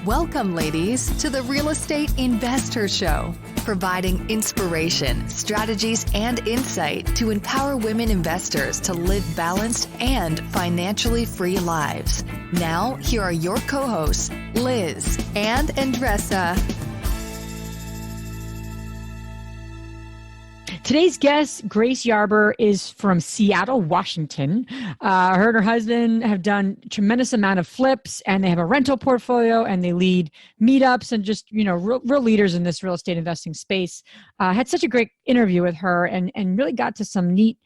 Welcome, ladies, to the Real Estate Investor Show, providing inspiration, strategies, and insight to empower women investors to live balanced and financially free lives. Now, here are your co-hosts, Liz and Andressa. Today's guest, Grace Yarber, is from Seattle, Washington. Her and her husband have done a tremendous amount of flips, and they have a rental portfolio, and they lead meetups and just, real leaders in this real estate investing space. Had such a great interview with her and really got to some neat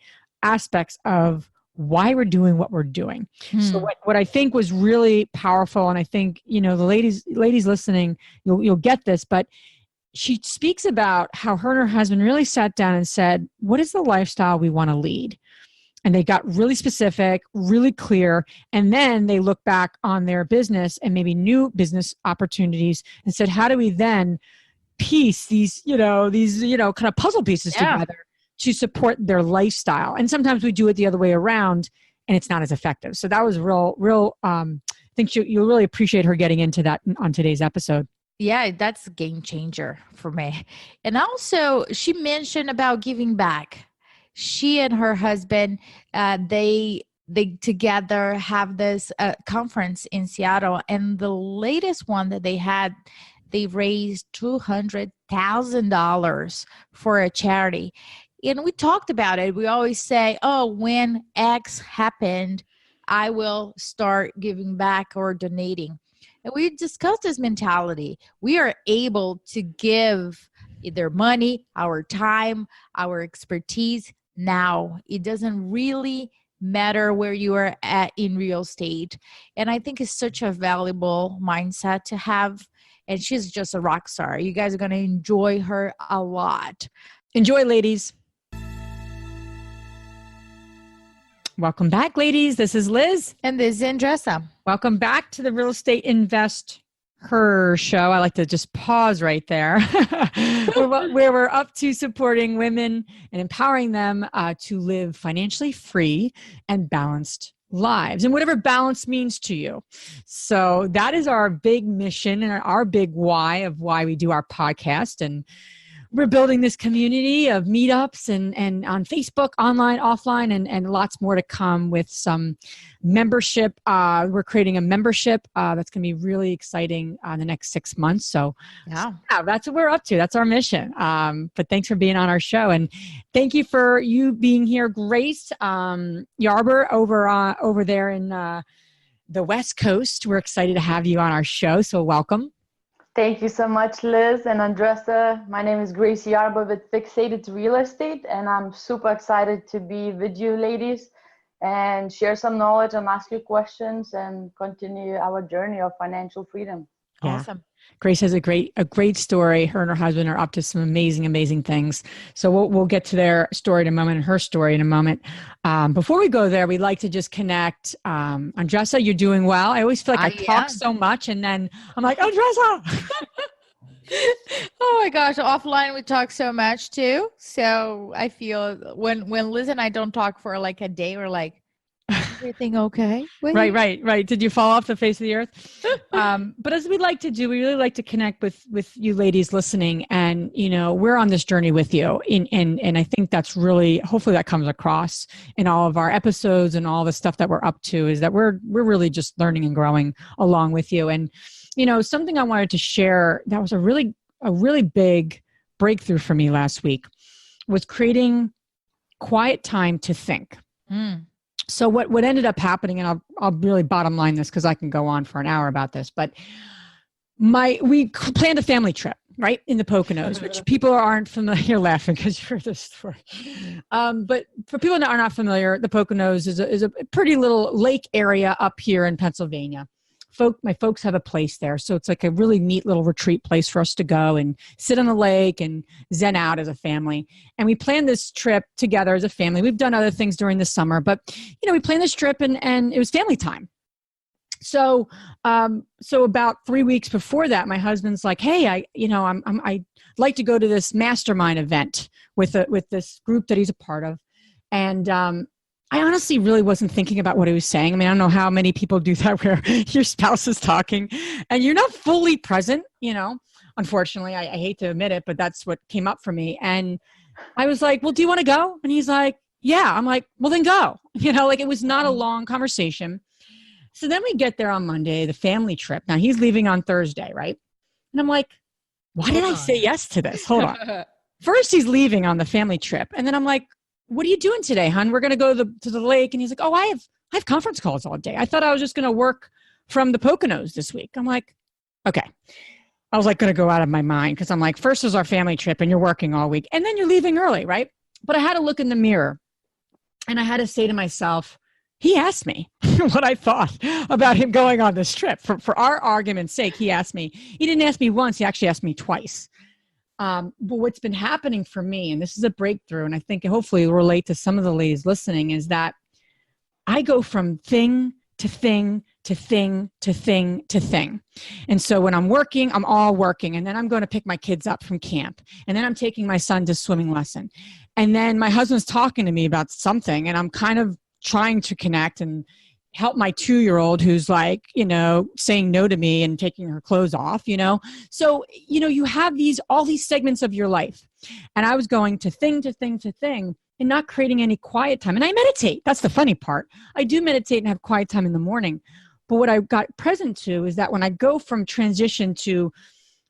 aspects of why we're doing what we're doing. So what I think was really powerful, and I think, the ladies listening, you'll get this, but she speaks about how her and her husband really sat down and said, what is the lifestyle we want to lead? And they got really specific, really clear. And then they look back on their business and maybe new business opportunities and said, how do we then piece these kind of puzzle pieces together to support their lifestyle? And sometimes we do it the other way around and it's not as effective. So that was real. I think you'll really appreciate her getting into that on today's episode. Yeah, that's a game changer for me. And also, she mentioned about giving back. She and her husband, they together have this conference in Seattle. And the latest one that they had, they raised $200,000 for a charity. And we talked about it. We always say, when X happened, I will start giving back or donating. And we discussed this mentality. We are able to give either money, our time, our expertise now. It doesn't really matter where you are at in real estate. And I think it's such a valuable mindset to have. And she's just a rock star. You guys are going to enjoy her a lot. Enjoy, ladies. Welcome back, ladies. This is Liz. And this is Andressa. Welcome back to the Real Estate Invest Her show. I like to just pause right there. where we're up to supporting women and empowering them to live financially free and balanced lives, and whatever balance means to you. So that is our big mission and our big why of why we do our podcast. And we're building this community of meetups and on Facebook, online, offline, and lots more to come with some membership. We're creating a membership that's going to be really exciting in the next 6 months. So yeah, that's what we're up to. That's our mission. But thanks for being on our show. And thank you for you being here, Grace Yarber, over there in the West Coast. We're excited to have you on our show. So welcome. Thank you so much, Liz and Andressa. My name is Grace Yarber with Fixated Real Estate, and I'm super excited to be with you ladies and share some knowledge and ask you questions and continue our journey of financial freedom. Yeah. Awesome. Grace has a great story. Her and her husband are up to some amazing things. So we'll get to their story in a moment and her story in a moment. Before we go there, we'd like to just connect. Andressa, you're doing well. I always feel like I talk so much and then I'm like, Andressa. Oh my gosh. Offline, we talk so much too. So I feel when Liz and I don't talk for like a day, we're like, everything okay? Right. Did you fall off the face of the earth? But as we like to do, we really like to connect with you ladies listening, and we're on this journey with you. And I think that's really, hopefully that comes across in all of our episodes and all the stuff that we're up to, is that we're really just learning and growing along with you. And something I wanted to share that was a really big breakthrough for me last week was creating quiet time to think. So what ended up happening, and I'll really bottom line this because I can go on for an hour about this, but we planned a family trip, right, in the Poconos, which people aren't familiar. You're laughing because you heard this story. But for people that are not familiar, the Poconos is a pretty little lake area up here in Pennsylvania. My folks have a place there. So it's like a really neat little retreat place for us to go and sit on the lake and zen out as a family. And we planned this trip together as a family. We've done other things during the summer, but we planned this trip and it was family time. So about 3 weeks before that, my husband's like, hey, I'd like to go to this mastermind event with this group that he's a part of. And I honestly really wasn't thinking about what he was saying. I mean, I don't know how many people do that where your spouse is talking and you're not fully present, you know. Unfortunately, I hate to admit it, but that's what came up for me. And I was like, well, do you want to go? And he's like, yeah. I'm like, well, then go. You know, like it was not a long conversation. So then we get there on Monday, the family trip. Now he's leaving on Thursday, right? And I'm like, why did I say yes to this? Hold on. First, he's leaving on the family trip. And then I'm like, what are you doing today, hon? We're going to go to the lake. And he's like, oh, I have conference calls all day. I thought I was just going to work from the Poconos this week. I'm like, okay. I was like going to go out of my mind because I'm like, first is our family trip and you're working all week and then you're leaving early, right? But I had to look in the mirror and I had to say to myself, he asked me what I thought about him going on this trip. For our argument's sake, he asked me. He didn't ask me once. He actually asked me twice. But what's been happening for me, and this is a breakthrough, and I think hopefully it will relate to some of the ladies listening, is that I go from thing to thing to thing to thing to thing. And so when I'm working, I'm all working. And then I'm going to pick my kids up from camp. And then I'm taking my son to swimming lesson. And then my husband's talking to me about something. And I'm kind of trying to connect and help my 2-year-old who's like, you know, saying no to me and taking her clothes off, you know? So, you know, you have all these segments of your life. And I was going to thing to thing to thing and not creating any quiet time. And I meditate. That's the funny part. I do meditate and have quiet time in the morning. But what I got present to is that when I go from transition to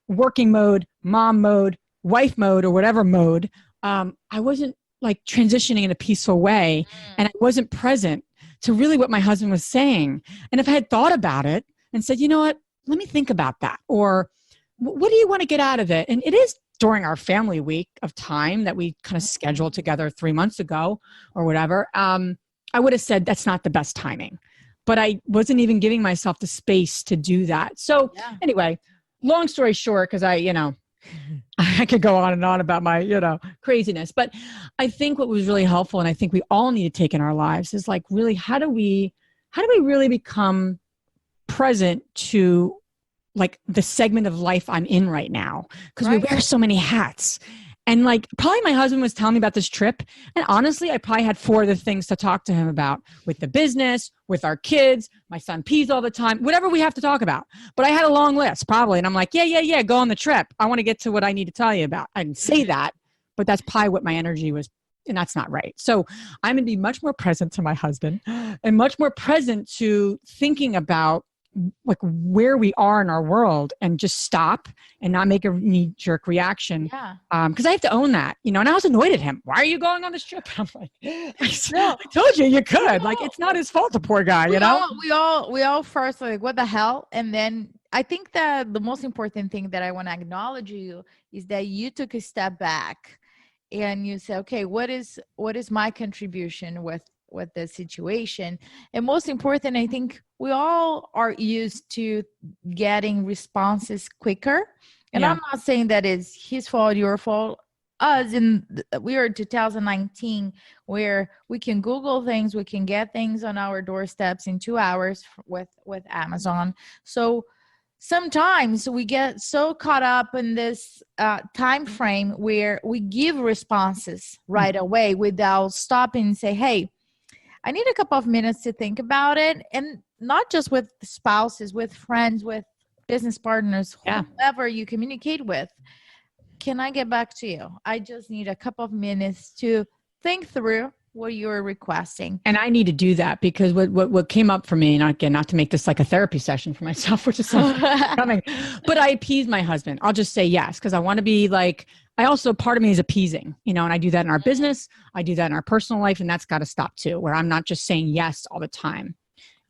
working mode, mom mode, wife mode, or whatever mode, I wasn't like transitioning in a peaceful way. And I wasn't present to really what my husband was saying. And if I had thought about it and said, you know what, let me think about that. Or what do you want to get out of it? And it is during our family week of time that we kind of scheduled together 3 months ago or whatever. I would have said that's not the best timing, but I wasn't even giving myself the space to do that. So anyway, long story short, because I could go on and on about my, craziness, but I think what was really helpful, and I think we all need to take in our lives, is like, really, how do we really become present to like the segment of life I'm in right now? Because we wear so many hats. And like, probably my husband was telling me about this trip. And honestly, I probably had 4 other things to talk to him about with the business, with our kids. My son pees all the time, whatever we have to talk about. But I had a long list probably. And I'm like, yeah, go on the trip. I want to get to what I need to tell you about. I didn't say that, but that's probably what my energy was. And that's not right. So I'm going to be much more present to my husband and much more present to thinking about like where we are in our world and just stop and not make a knee-jerk reaction. Because I have to own that, and I was annoyed at him. Why are you going on this trip? I'm like, I told you could. Like, it's not his fault, the poor guy, We all first like, what the hell? And then I think that the most important thing that I want to acknowledge you is that you took a step back and you said, okay, what is my contribution with the situation? And most important, I think we all are used to getting responses quicker. And I'm not saying that is his fault, your fault. We are in 2019 where we can Google things, we can get things on our doorsteps in 2 hours with Amazon. So sometimes we get so caught up in this time frame where we give responses right away without stopping and say, hey, I need a couple of minutes to think about it. And not just with spouses, with friends, with business partners, whoever you communicate with. Can I get back to you? I just need a couple of minutes to think through what you're requesting. And I need to do that because what came up for me, and again, not to make this like a therapy session for myself, which is coming, but I appease my husband. I'll just say yes, because I want to be like, I also, part of me is appeasing, and I do that in our business. I do that in our personal life, and that's got to stop too, where I'm not just saying yes all the time.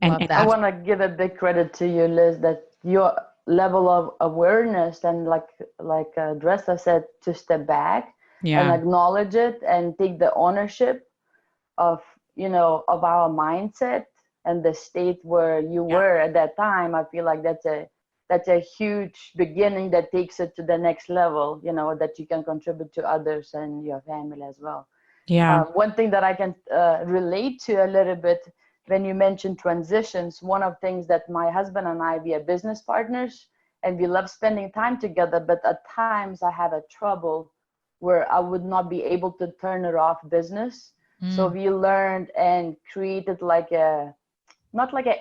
And I want to give a big credit to you, Liz, that your level of awareness and like Dressa said, to step back and acknowledge it and take the ownership of our mindset and the state where you were at that time. I feel like that's a huge beginning that takes it to the next level, that you can contribute to others and your family as well. One thing that I can relate to a little bit, when you mentioned transitions, one of the things that my husband and I, we are business partners and we love spending time together, but at times I have a trouble where I would not be able to turn it off business. So we learned and created like a, not like a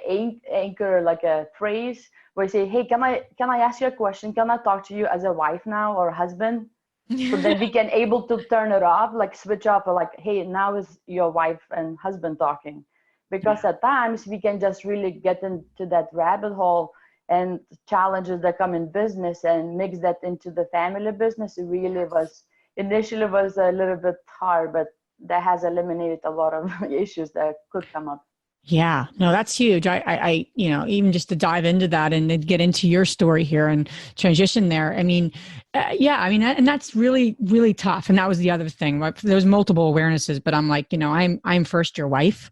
anchor, like a phrase where you say, hey, can I ask you a question? Can I talk to you as a wife now or husband? So then we can able to turn it off, like switch up, or like, hey, now is your wife and husband talking. Because at times we can just really get into that rabbit hole and challenges that come in business and mix that into the family business. It really was, initially was a little bit hard, but that has eliminated a lot of issues that could come up. Yeah, no, that's huge. I, even just to dive into that and then get into your story here and transition there. I mean, and that's really, really tough. And that was the other thing. Right? There was multiple awarenesses, but I'm like, I'm first your wife.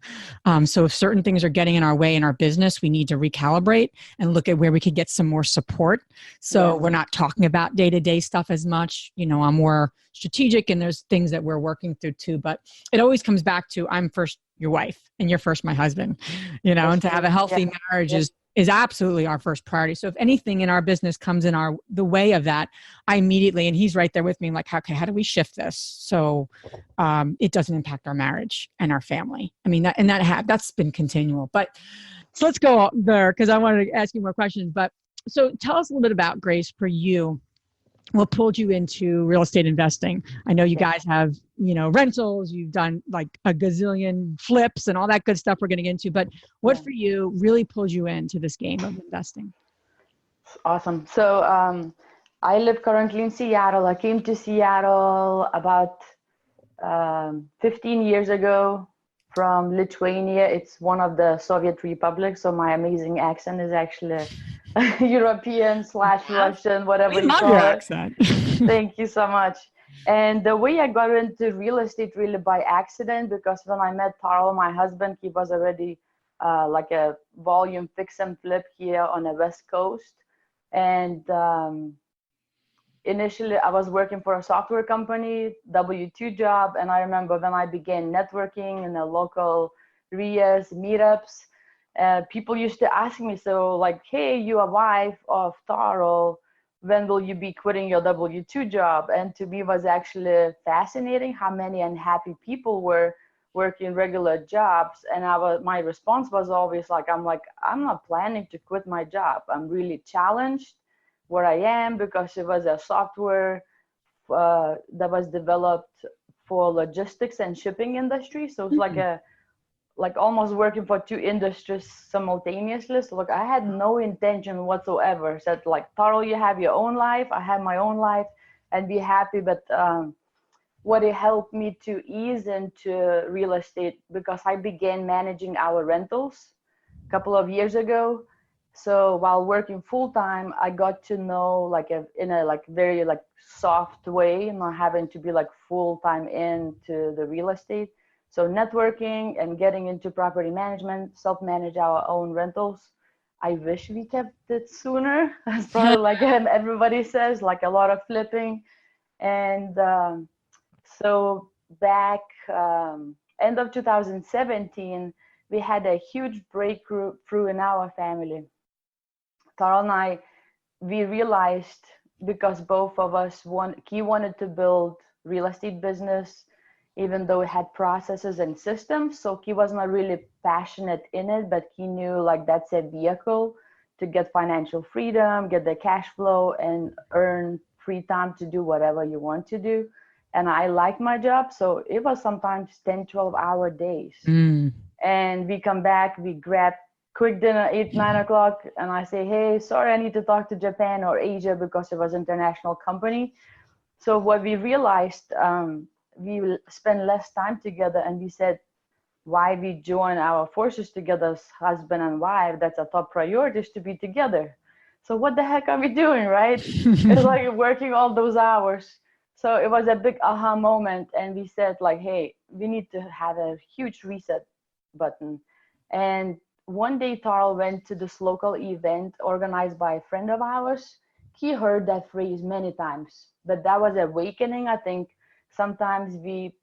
So if certain things are getting in our way in our business, we need to recalibrate and look at where we could get some more support. So we're not talking about day-to-day stuff as much. I'm more strategic, and there's things that we're working through too. But it always comes back to, I'm first your wife and you're first my husband, and to have a healthy marriage is absolutely our first priority. So if anything in our business comes in the way of that, I immediately, and he's right there with me, like, okay, how do we shift this so it doesn't impact our marriage and our family? I mean, that's been continual. But so let's go there, because I wanted to ask you more questions. But so tell us a little bit about, Grace, for you. What pulled you into real estate investing? I know you guys have, rentals, you've done like a gazillion flips and all that good stuff we're getting into, but what for you really pulled you into this game of investing? Awesome. So I live currently in Seattle. I came to Seattle about 15 years ago from Lithuania. It's one of the Soviet republics. So my amazing accent is actually European/Russian, whatever you call it. Accent. Thank you so much. And the way I got into real estate really by accident, because when I met Tarl, my husband, he was already like a volume fix and flip here on the West Coast. And initially I was working for a software company, W-2 job. And I remember when I began networking in the local RIAs, meetups, people used to ask me, so like, hey, you a wife of Tarl, when will you be quitting your W-2 job? And to me, it was actually fascinating how many unhappy people were working regular jobs. And my response was always like, I'm not planning to quit my job. I'm really challenged where I am, because it was a software that was developed for logistics and shipping industry. So it's like almost working for two industries simultaneously. So look, I had no intention whatsoever. Said like, Tarl, you have your own life, I have my own life, and be happy. But what it helped me to ease into real estate, because I began managing our rentals a couple of years ago. So while working full time, I got to know like in a like very like soft way, not having to be like full time into the real estate. So networking and getting into property management, self-manage our own rentals. I wish we kept it sooner. That's probably like everybody says, like a lot of flipping. And so back end of 2017, we had a huge breakthrough in our family. Tarl and I, we realized, because both of us he wanted to build real estate business, even though it had processes and systems. So he was not really passionate in it, but he knew like that's a vehicle to get financial freedom, get the cash flow, and earn free time to do whatever you want to do. And I like my job. So it was sometimes 10, 12-hour days. And we come back, we grab quick dinner, 8, 9 o'clock. And I say, hey, sorry, I need to talk to Japan or Asia, because it was an international company. So what we realized, we will spend less time together, and we said, why we join our forces together as husband and wife, that's a top priority, is to be together. So what the heck are we doing, right? It's like working all those hours. So it was a big aha moment, and we said like, hey, we need to have a huge reset button. And one day Tarl went to this local event organized by a friend of ours. He heard that phrase many times, but that was awakening. I think sometimes we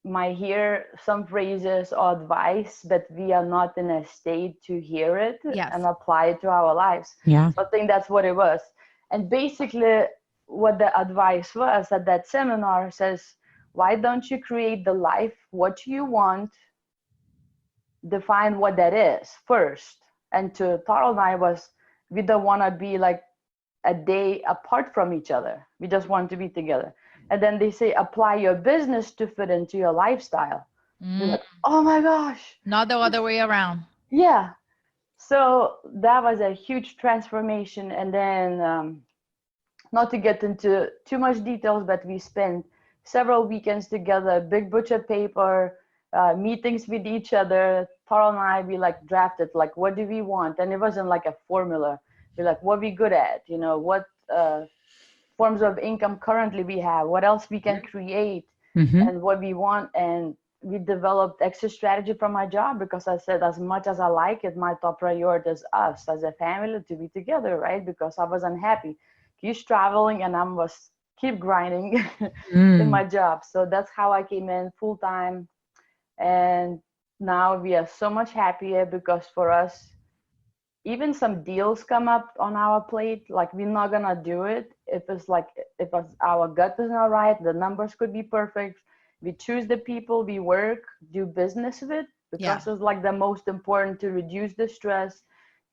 might hear some phrases or advice, but we are not in a state to hear it and apply it to our lives. So I think that's what it was. And basically what the advice was at that seminar says, why don't you create the life, what you want, define what that is first. And to Tarl and I we don't want to be like a day apart from each other. We just want to be together. And then they say, apply your business to fit into your lifestyle. You're like, oh my gosh. Not the other way around. Yeah. So that was a huge transformation. And then, not to get into too much details, but we spent several weekends together, big butcher paper, meetings with each other. Tarl and I, we like drafted, like, what do we want? And it wasn't like a formula. We're like, what we good at? You know, what forms of income currently we have, what else we can create, and what we want. And we developed exit strategy from my job, because I said, as much as I like it, my top priority is us as a family to be together, right? Because I was unhappy. He's traveling and I was keep grinding in my job. So that's how I came in full time. And now we are so much happier, because for us, even some deals come up on our plate, like we're not gonna do it if our gut is not right, the numbers could be perfect. We choose the people we work, do business with, because it's like the most important to reduce the stress,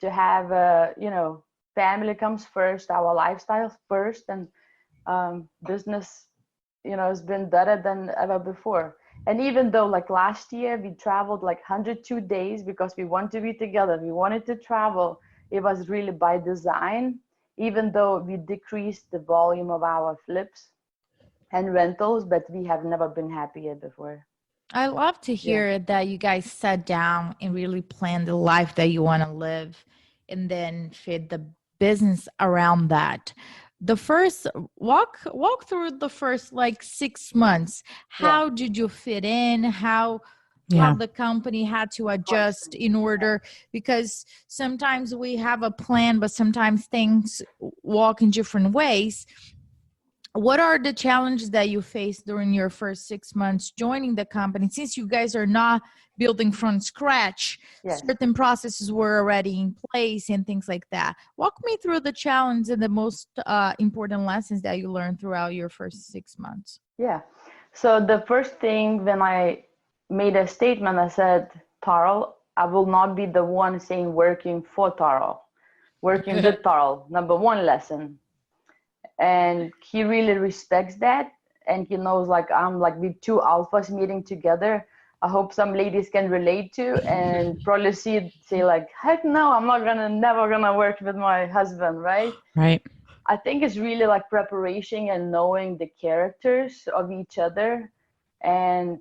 to have family comes first, our lifestyles first, and business, has been better than ever before. And even though like last year we traveled like 102 days because we want to be together, we wanted to travel, it was really by design, even though we decreased the volume of our flips and rentals, but we have never been happier before. I love to hear that you guys sat down and really planned the life that you want to live, and then fit the business around that. The first walk through the first like 6 months. How did you fit in? How the company had to adjust in order, because sometimes we have a plan, but sometimes things walk in different ways. What are the challenges that you faced during your first 6 months joining the company? Since you guys are not building from scratch, certain processes were already in place and things like that. Walk me through the challenge and the most important lessons that you learned throughout your first 6 months. Yeah. So the first thing, when I made a statement, I said, Tarl, I will not be the one saying working for Tarl, working with Tarl. Number one lesson. And he really respects that. And he knows like I'm like with two alphas meeting together. I hope some ladies can relate to and probably say like, heck no, I'm never gonna work with my husband, right? Right. I think it's really like preparation and knowing the characters of each other, and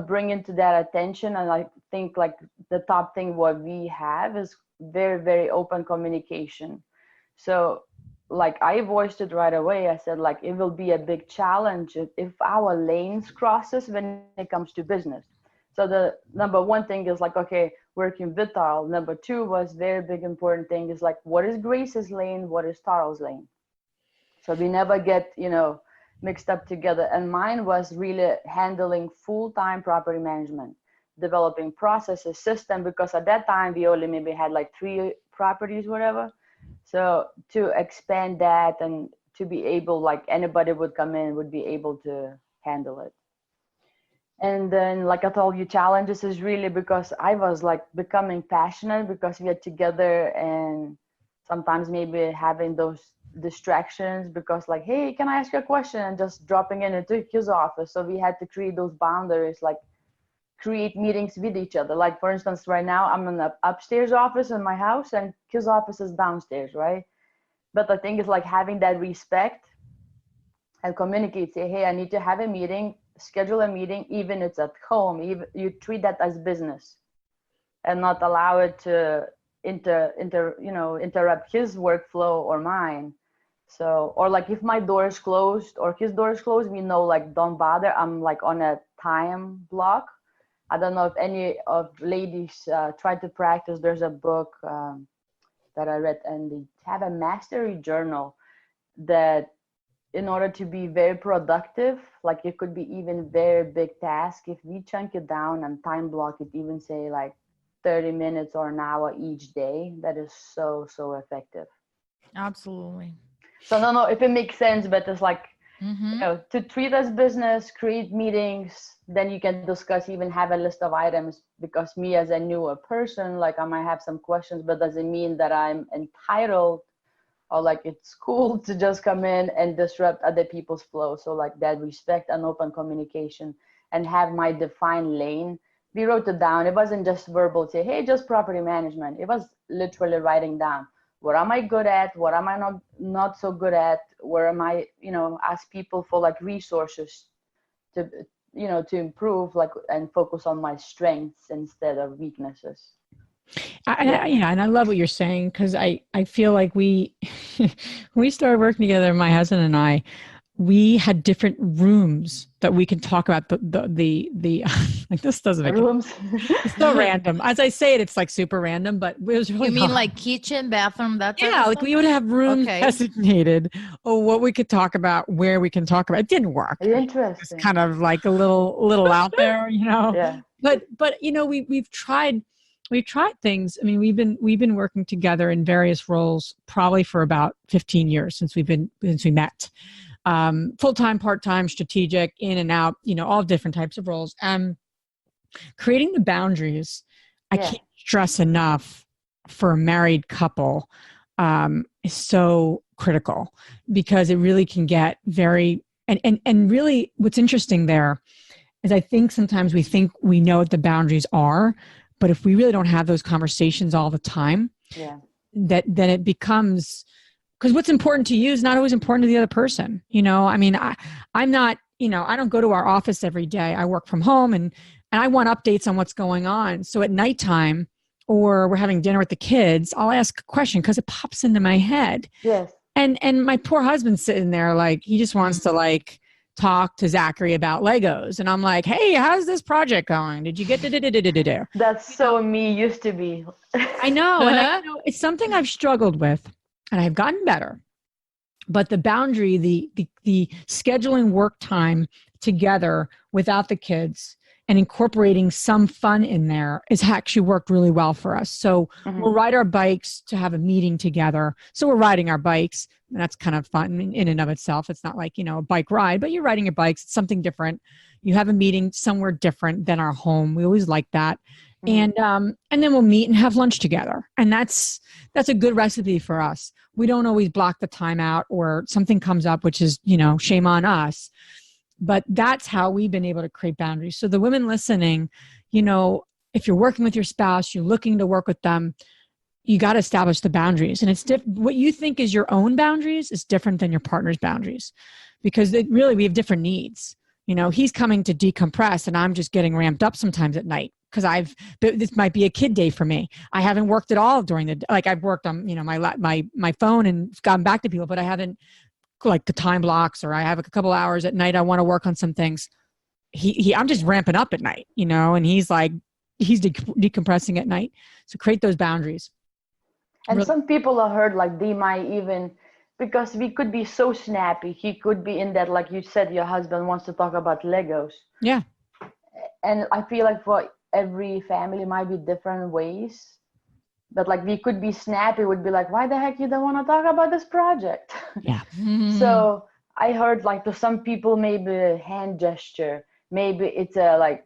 bringing to that attention. And I think like the top thing what we have is very, very open communication. So like I voiced it right away. I said like it will be a big challenge if our lanes crosses when it comes to business. So the number one thing is like, okay, working with Tarl. Number two was very big important thing is like, what is Grace's lane? What is Tarl's lane? So we never get, mixed up together. And mine was really handling full-time property management, developing processes, system, because at that time we only maybe had like 3 properties, whatever. So to expand that and to be able, like anybody would come in, would be able to handle it. And then, like I told you, challenges is really because I was like becoming passionate because we are together, and sometimes maybe having those distractions because like, hey, can I ask you a question? And just dropping into his office. So we had to create those boundaries, like create meetings with each other. Like for instance, right now I'm in the upstairs office in my house and his office is downstairs, right? But I think it's like having that respect and communicate, say, hey, I need to have a meeting, schedule a meeting, even it's at home, even you treat that as business and not allow it to interrupt his workflow or mine. So, or like if my door is closed or his door is closed, we know like, don't bother. I'm like on a time block. I don't know if any of ladies try to practice. There's a book that I read, and they have a mastery journal that in order to be very productive, like it could be even very big task. If we chunk it down and time block it, even say like 30 minutes or an hour each day, that is so, so effective. Absolutely. So I don't know if it makes sense, but it's like Mm-hmm. To treat as business, create meetings, then you can discuss, even have a list of items, because me as a newer person, like I might have some questions, but doesn't mean that I'm entitled or like it's cool to just come in and disrupt other people's flow. So like that respect and open communication, and have my defined lane. We wrote it down. It wasn't just verbal, say, hey, just property management. It was literally writing down, what am I good at? What am I not so good at? Where am I, ask people for like resources to, to improve, like, and focus on my strengths instead of weaknesses. And I love what you're saying, because I feel like we started working together, my husband and I, we had different rooms that we can talk about the like, this doesn't make rooms. It's so random. As I say it, it's like super random, but it was really You mean hard. like kitchen, bathroom, that type of like stuff? we would have rooms designated or what we could talk about, where we can talk about. It didn't work. Interesting. It's kind of like a little out there, Yeah. But we've tried things. I mean, we've been working together in various roles probably for about 15 years since we met. Full-time, part-time, strategic, in and out, all different types of roles. Creating the boundaries, I can't stress enough, for a married couple, is so critical, because it really can get very, and really what's interesting there is I think sometimes we think we know what the boundaries are, but if we really don't have those conversations all the time, then it becomes, because what's important to you is not always important to the other person. I mean, I'm not, I don't go to our office every day. I work from home, and I want updates on what's going on. So at nighttime, or we're having dinner with the kids, I'll ask a question because it pops into my head. Yes. And my poor husband's sitting there like, he just wants to like talk to Zachary about Legos. And I'm like, hey, how's this project going? Did you get to? That's so me used to be. I know. And I know it's something I've struggled with, and I've gotten better. But the boundary, the scheduling work time together without the kids and incorporating some fun in there has actually worked really well for us. So we'll ride our bikes to have a meeting together. So we're riding our bikes, and that's kind of fun in and of itself. It's not like, a bike ride, but you're riding your bikes. It's something different. You have a meeting somewhere different than our home. We always like that. And then we'll meet and have lunch together. And that's a good recipe for us. We don't always block the time out, or something comes up, which is, shame on us. But that's how we've been able to create boundaries. So the women listening, if you're working with your spouse, you're looking to work with them, you got to establish the boundaries. And it's what you think is your own boundaries is different than your partner's boundaries, because we have different needs. He's coming to decompress, and I'm just getting ramped up sometimes at night, because this might be a kid day for me. I haven't worked at all during the, like I've worked on, my phone and gotten back to people, but I haven't, like, the time blocks, or I have a couple hours at night I want to work on some things. I'm just ramping up at night, and he's decompressing at night. So create those boundaries. And some people are hurt, like they might even, because we could be so snappy. He could be in that, like you said, your husband wants to talk about Legos. Yeah. And I feel like for every family might be different ways. But like we could be snappy, would be like, why the heck you don't want to talk about this project? Yeah. So I heard, like, to some people, maybe a hand gesture, maybe it's a like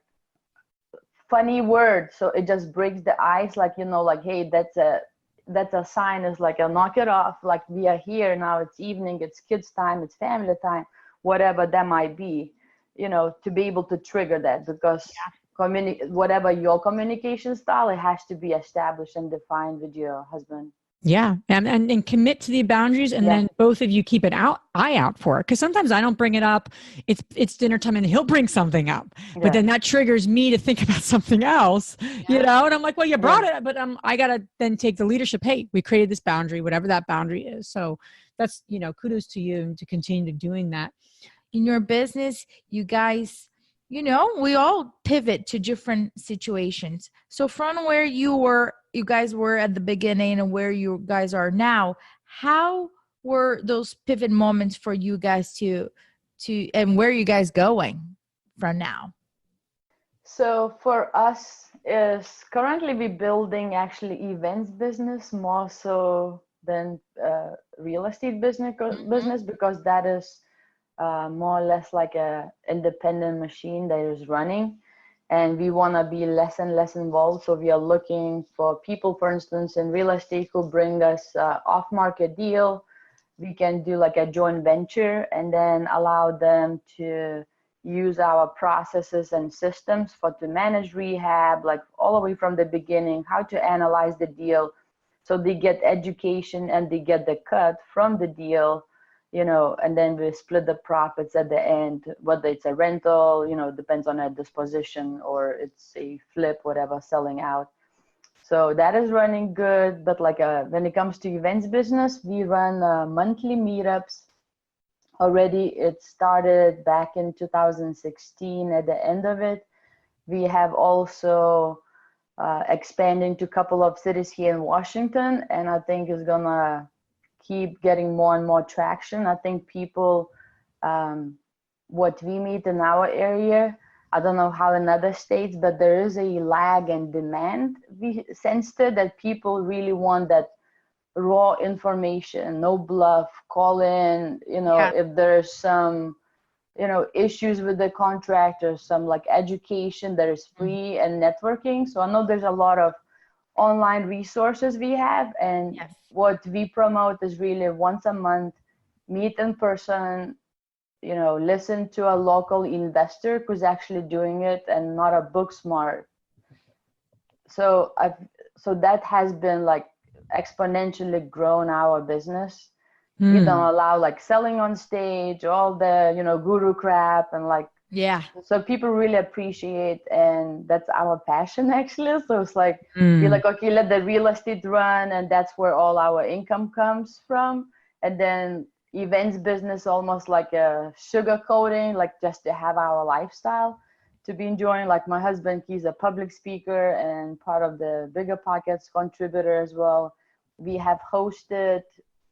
funny word, so it just breaks the ice, like, like, hey, that's a sign, is like, I'll knock it off, like, we are here now, it's evening, it's kids time, it's family time, whatever that might be, to be able to trigger that, because whatever your communication style, it has to be established and defined with your husband. Yeah. And commit to the boundaries, and then both of you keep an eye out for it. Because sometimes I don't bring it up. It's dinner time and he'll bring something up, but then that triggers me to think about something else, and I'm like, well, you brought it, but I got to then take the leadership. Hey, we created this boundary, whatever that boundary is. So that's, kudos to you to continue doing that. In your business, you guys, we all pivot to different situations. So from where you guys were at the beginning and where you guys are now, how were those pivot moments for you guys to and where are you guys going from now? So for us, is currently we building actually events business more so than real estate business, because that is more or less like a independent machine that is running. And we want to be less and less involved. So we are looking for people, for instance, in real estate who bring us off-market deal. We can do like a joint venture and then allow them to use our processes and systems to manage rehab, like all the way from the beginning, how to analyze the deal. So they get education and they get the cut from the deal, and then we split the profits at the end, whether it's a rental, depends on a disposition, or it's a flip, whatever, selling out. So that is running good. But like when it comes to events business, we run monthly meetups. Already it started back in 2016 at the end of it. We have also expanding to a couple of cities here in Washington, and I think it's gonna keep getting more and more traction. I think people, what we meet in our area, I don't know how in other states, but there is a lag in demand. We sensed it, that people really want that raw information, no bluff, call in, if there's some, issues with the contractors, some like education that is free and networking. So I know there's a lot of online resources we have, and what we promote is really once a month, meet in person, listen to a local investor who's actually doing it and not a book smart. So that has been like exponentially grown our business. We don't allow like selling on stage, all the, guru crap, and like, so people really appreciate, and that's our passion actually. So it's like, we're like, okay, let the real estate run, and that's where all our income comes from. And then events business, almost like a sugar coating, like just to have our lifestyle to be enjoying. Like my husband, he's a public speaker and part of the Bigger Pockets contributor as well. We have hosted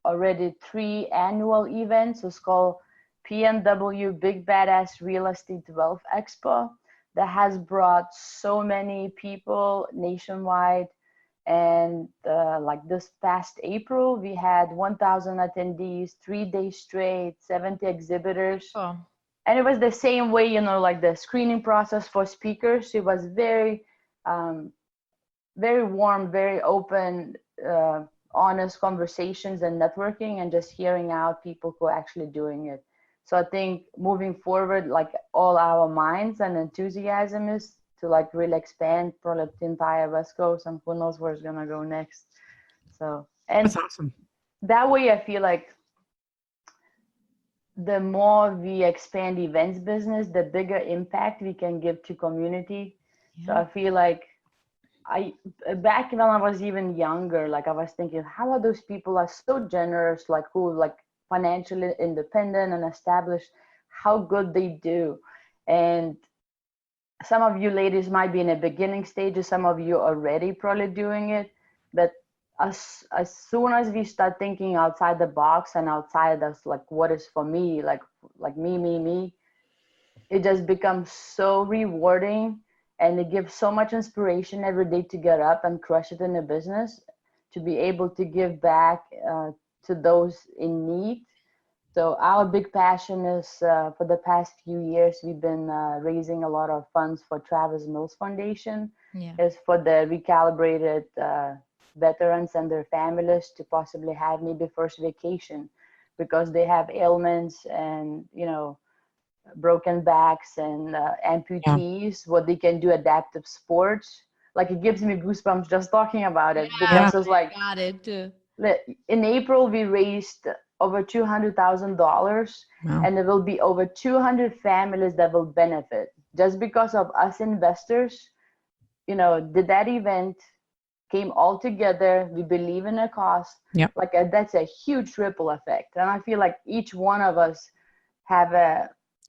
already 3 annual events. It's called PNW Big Badass Real Estate Wealth Expo, that has brought so many people nationwide. And like this past April, we had 1,000 attendees, 3 days straight, 70 exhibitors. Oh. And it was the same way, like the screening process for speakers. It was very, very warm, very open, honest conversations and networking, and just hearing out people who are actually doing it. So I think moving forward, like all our minds and enthusiasm is to like really expand probably the entire West Coast, and who knows where it's gonna go next. So, and that's awesome. That way I feel like the more we expand events business, the bigger impact we can give to community. So I feel like back when I was even younger, like I was thinking, how are those people are so generous, like who like financially independent and established, how good they do. And some of you ladies might be in a beginning stages, some of you already probably doing it, but as soon as we start thinking outside the box and outside of like what is for me, like me, it just becomes so rewarding, and it gives so much inspiration every day to get up and crush it in the business, to be able to give back to those in need. So our big passion is for the past few years, we've been raising a lot of funds for Travis Mills Foundation. Is for the recalibrated veterans and their families to possibly have maybe first vacation, because they have ailments and, broken backs and amputees, what they can do adaptive sports. Like it gives me goosebumps just talking about it, because it's like, got it too. In April, we raised over $200,000, and there will be over 200 families that will benefit just because of us investors, did that event, came all together. We believe in a cause. Like that's a huge ripple effect. And I feel like each one of us have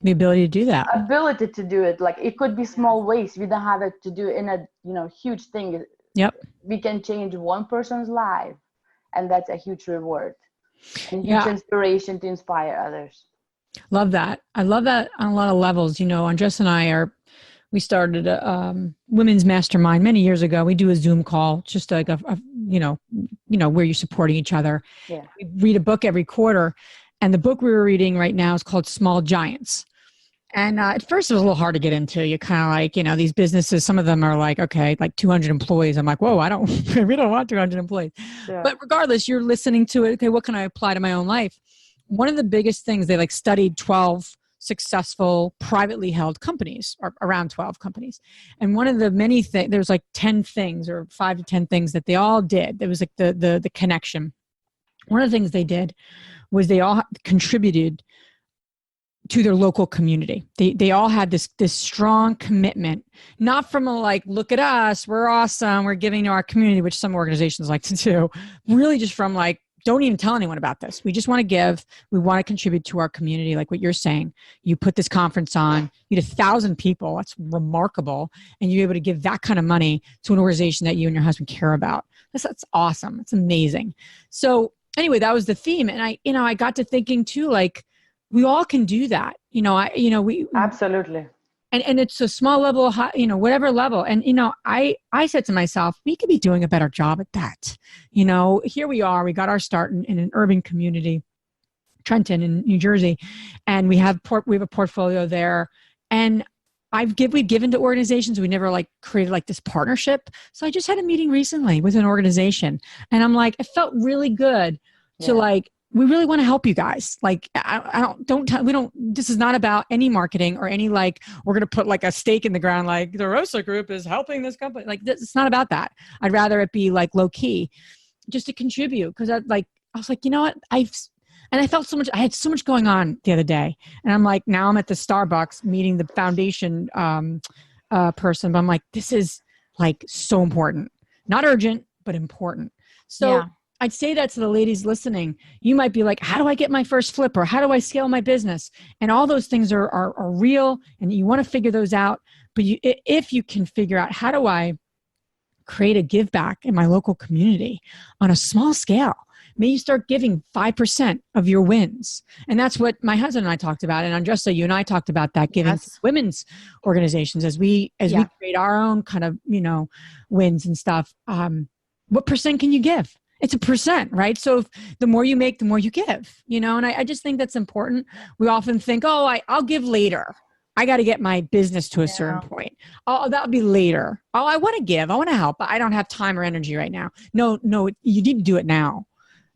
the ability to do that. Ability to do it. Like it could be small ways. We don't have it to do in a huge thing. We can change one person's life, and that's a huge reward and huge inspiration to inspire others. Love that. I love that on a lot of levels. Andres and I we started a women's mastermind many years ago. We do a Zoom call, just like where you're supporting each other. We read a book every quarter. And the book we were reading right now is called Small Giants. And at first it was a little hard to get into. You kind of like, these businesses, some of them are like, okay, like 200 employees. I'm like, whoa, we don't want 200 employees. Yeah. But regardless, you're listening to it. Okay, what can I apply to my own life? One of the biggest things, they like studied 12 successful privately held companies, or around 12 companies. And one of the many things, there's like 10 things or 5 to 10 things that they all did. There was like the connection. One of the things they did was they all contributed to their local community. They all had this strong commitment, not from a like, look at us, we're awesome, we're giving to our community, which some organizations like to do, really just from like, don't even tell anyone about this. We just want to give, we want to contribute to our community, like what you're saying. You put this conference on, you had 1,000 people, that's remarkable, and you're able to give that kind of money to an organization that you and your husband care about. That's awesome, it's amazing. So anyway, that was the theme. And I got to thinking too, like, we all can do that. We absolutely. And it's a small level, whatever level. And, I said to myself, we could be doing a better job at that. Here we are, we got our start in an urban community, Trenton in New Jersey. And we have a portfolio there. And we've given to organizations. We never like created like this partnership. So I just had a meeting recently with an organization, and I'm like, it felt really good to like, we really want to help you guys. Like, this is not about any marketing or any, like, we're going to put like a stake in the ground. Like the Rosa Group is helping this company. Like, it's not about that. I'd rather it be like low key just to contribute. Cause I was like, you know what? I felt so much, I had so much going on the other day, and I'm like, now I'm at the Starbucks meeting the foundation person, but I'm like, this is like so important, not urgent, but important. So I'd say that to the ladies listening. You might be like, how do I get my first flip, or how do I scale my business? And all those things are real, and you want to figure those out. But if you can figure out, how do I create a give back in my local community on a small scale? Maybe you start giving 5% of your wins. And that's what my husband and I talked about. And Andressa, you and I talked about that, giving to women's organizations as we create our own kind of, wins and stuff. What percent can you give? It's a percent, right? So if the more you make, the more you give, and I just think that's important. We often think, I'll give later. I got to get my business to a certain point. That'll be later. I want to give. I want to help, but I don't have time or energy right now. No, you need to do it now.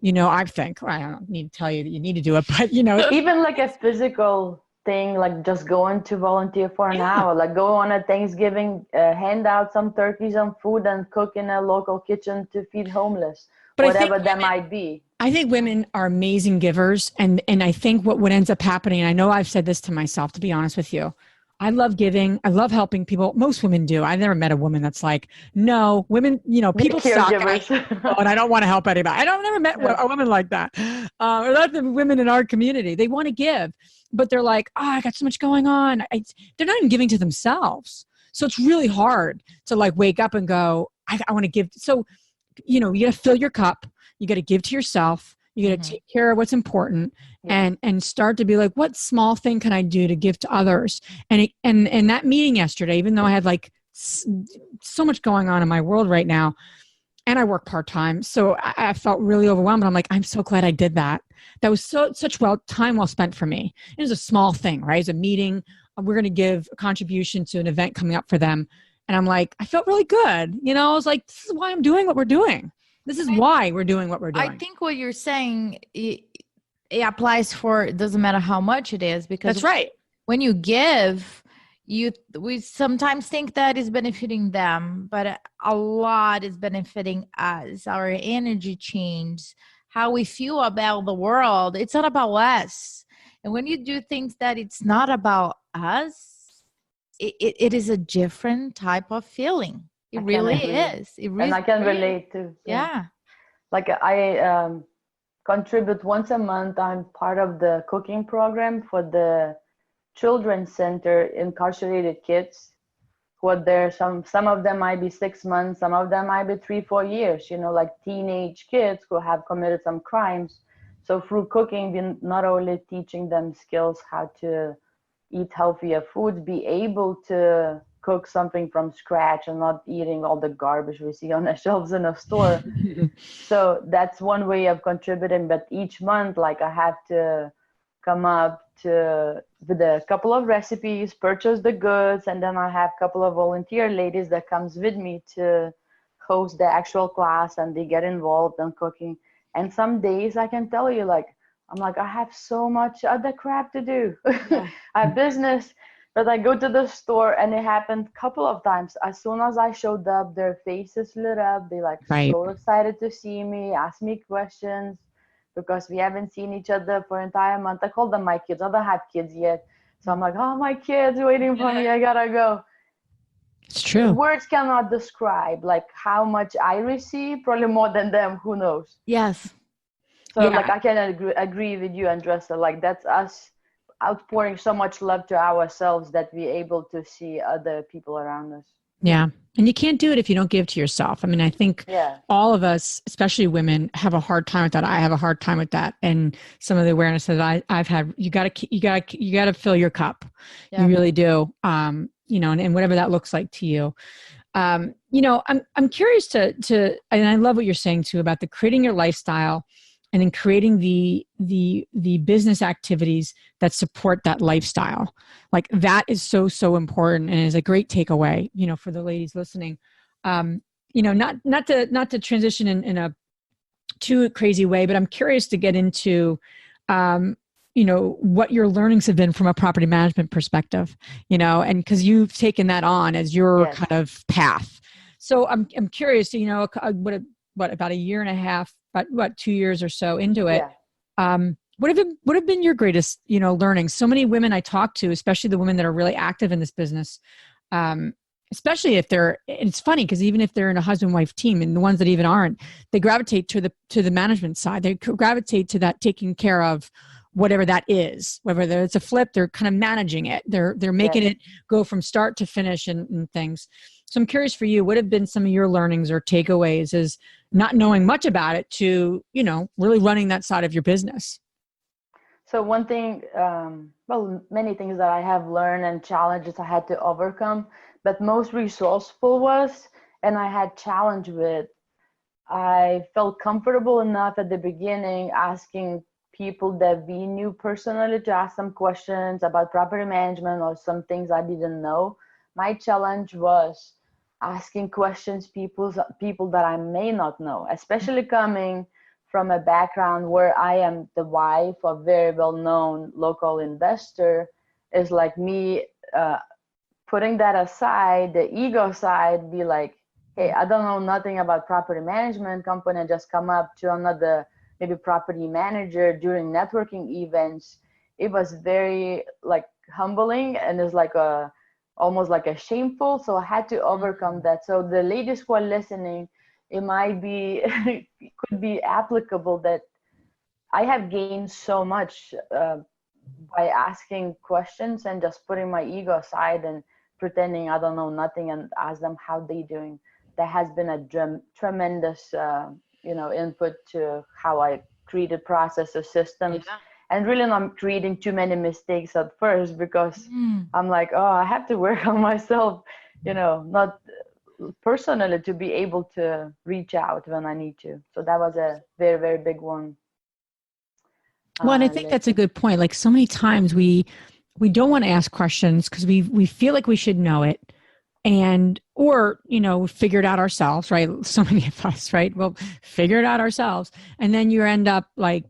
I think, I don't need to tell you that you need to do it, but even like a physical thing, like just going to volunteer for an hour, like go on a Thanksgiving, hand out some turkeys, some food, and cook in a local kitchen to feed homeless. But whatever that might be. I think women are amazing givers. And I think what ends up happening, and I know I've said this to myself, to be honest with you, I love giving. I love helping people. Most women do. I've never met a woman that's like, no, women, people suck. And I don't want to help anybody. Never met a woman like that. Or not the women in our community. They want to give, but they're like, I got so much going on. They're not even giving to themselves. So it's really hard to like wake up and go, I want to give. So you got to fill your cup. You got to give to yourself. You got to take care of what's important, and start to be like, what small thing can I do to give to others? And that meeting yesterday, even though I had like so much going on in my world right now, and I work part-time, so I felt really overwhelmed. But I'm like, I'm so glad I did that. That was such time well spent for me. It was a small thing, right? It's a meeting. We're going to give a contribution to an event coming up for them. And I'm like, I felt really good. I was like, this is why I'm doing what we're doing. This is why we're doing what we're doing. I think what you're saying, it applies for, it doesn't matter how much it is, because that's right. When you give, we sometimes think that is benefiting them, but a lot is benefiting us, our energy change, how we feel about the world. It's not about us. And when you do things that it's not about us, it is a different type of feeling. It really is. It really, and I can relate too. Yeah. Like I contribute once a month. I'm part of the cooking program for the children's center, incarcerated kids who are there. Some of them might be 6 months. Some of them might be 3-4 years, like teenage kids who have committed some crimes. So through cooking, we're not only teaching them skills how to eat healthier food, be able to cook something from scratch and not eating all the garbage we see on the shelves in a store. So that's one way of contributing. But each month, like I have to come up with a couple of recipes, purchase the goods, and then I have a couple of volunteer ladies that comes with me to host the actual class, and they get involved in cooking. And some days I can tell you, like, I'm like, I have so much other crap to do. Yeah. I have business, but I go to the store, and it happened a couple of times. As soon as I showed up, their faces lit up. They like Right. so excited to see me, ask me questions, because we haven't seen each other for an entire month. I call them my kids. I don't have kids yet. So I'm like, oh, my kids waiting for me. I gotta go. It's true. Words cannot describe like how much I receive, probably more than them, who knows. Yes. So Yeah. like I can agree with you, Andressa. Like that's us outpouring so much love to ourselves that we're able to see other people around us. Yeah. And you can't do it if you don't give to yourself. I mean, I think all of us, especially women, have a hard time with that. I have a hard time with that. And some of the awareness that I've had, you gotta fill your cup. Yeah. You really do. And whatever that looks like to you. I'm curious to, and I love what you're saying too about the creating your lifestyle and then creating the business activities that support that lifestyle. Like that is so important and is a great takeaway, for the ladies listening. Not to transition in a too crazy way, but I'm curious to get into, what your learnings have been from a property management perspective, and because you've taken that on as your kind of path. So I'm curious, what about a year and a half, about 2 years or so into it. What have been your greatest, learnings? So many women I talk to, especially the women that are really active in this business, especially if it's funny because even if they're in a husband-wife team and the ones that even aren't, they gravitate to the management side. They gravitate to that taking care of whatever that is, whether it's a flip, they're kind of managing it. They're making it go from start to finish and things. So I'm curious for you, what have been some of your learnings or takeaways as not knowing much about it to, really running that side of your business? So one thing, many things that I have learned and challenges I had to overcome, but most resourceful was, and I had challenge with, I felt comfortable enough at the beginning asking people that we knew personally to ask some questions about property management or some things I didn't know. My challenge was asking questions people that I may not know, especially coming from a background where I am the wife of a very well-known local investor. Is like me putting that aside, the ego side, be like, hey, I don't know nothing about property management company, and just come up to another maybe property manager during networking events. It was very like humbling and it's like almost like a shameful. So I had to overcome that. So the ladies who are listening, it might be, could be applicable that I have gained so much by asking questions and just putting my ego aside and pretending I don't know nothing and ask them how they doing. That has been a tremendous, input to how I created processes, systems, and really not creating too many mistakes at first because I'm like, oh, I have to work on myself, not personally to be able to reach out when I need to. So that was a very, very big one. Well, and I think that's a good point. Like so many times we don't want to ask questions because we feel like we should know it. Or figure it out ourselves, right? So many of us, right? Well, figure it out ourselves. And then you end up like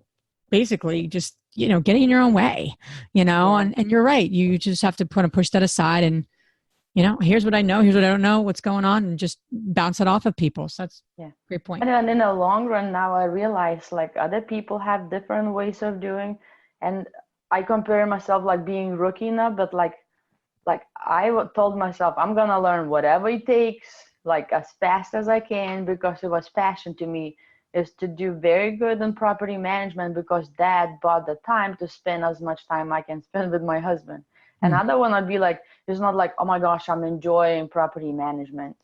basically just, getting in your own way, and you're right. You just have to push that aside and, here's what I know, here's what I don't know, what's going on, and just bounce it off of people. So that's a great point. And then in the long run, now I realize like other people have different ways of doing. And I compare myself like being rookie now, but like I told myself, I'm going to learn whatever it takes, like as fast as I can, because it was passion to me, is to do very good in property management because Dad bought the time to spend as much time I can spend with my husband. And I don't want to be like, it's not like, oh my gosh, I'm enjoying property management.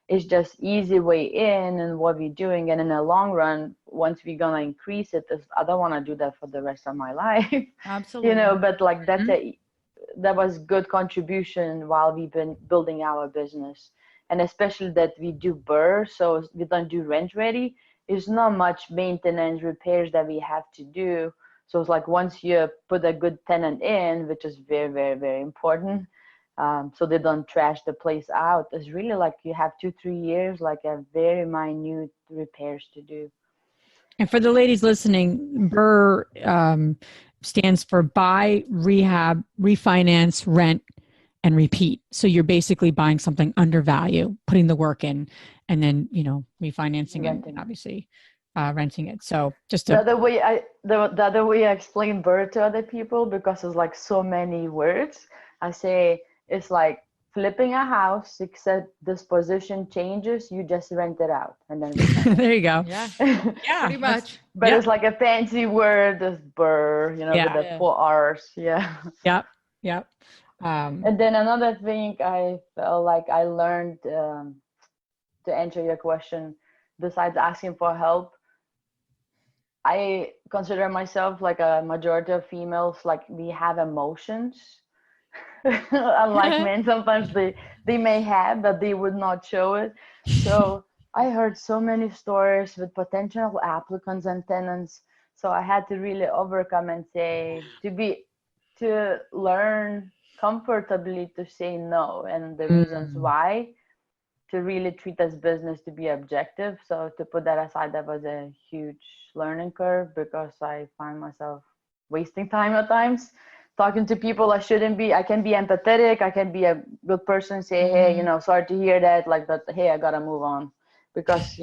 It's just easy way in and what we're doing. And in the long run, once we're going to increase it, I don't want to do that for the rest of my life. Absolutely. But like that was good contribution while we've been building our business. And especially that we do Burr, so we don't do rent ready. There's not much maintenance repairs that we have to do. So it's like once you put a good tenant in, which is very, very, very important, so they don't trash the place out, it's really like you have 2-3 years, like a very minute repairs to do. And for the ladies listening, BRRRR stands for buy, rehab, refinance, rent, and repeat. So you're basically buying something under value, putting the work in, and then, refinancing it and obviously renting it. So just the other way I explain BRRRR to other people, because it's like so many words, I say it's like flipping a house, except disposition changes, you just rent it out and then there you go. Yeah, Yeah, pretty much. but it's like a fancy word, this BRRRR, with the 4 R's. Yep. And then another thing I felt like I learned, to answer your question, besides asking for help, I consider myself like a majority of females, like we have emotions. Unlike men, sometimes they may have, but they would not show it. So I heard so many stories with potential applicants and tenants. So I had to really overcome and say, to learn comfortably to say no, and the reasons why, to really treat this business to be objective. So to put that aside, that was a huge learning curve, because I find myself wasting time at times talking to people I shouldn't be. I can be empathetic, I can be a good person, say, hey, sorry to hear that, like that, hey, I gotta move on, because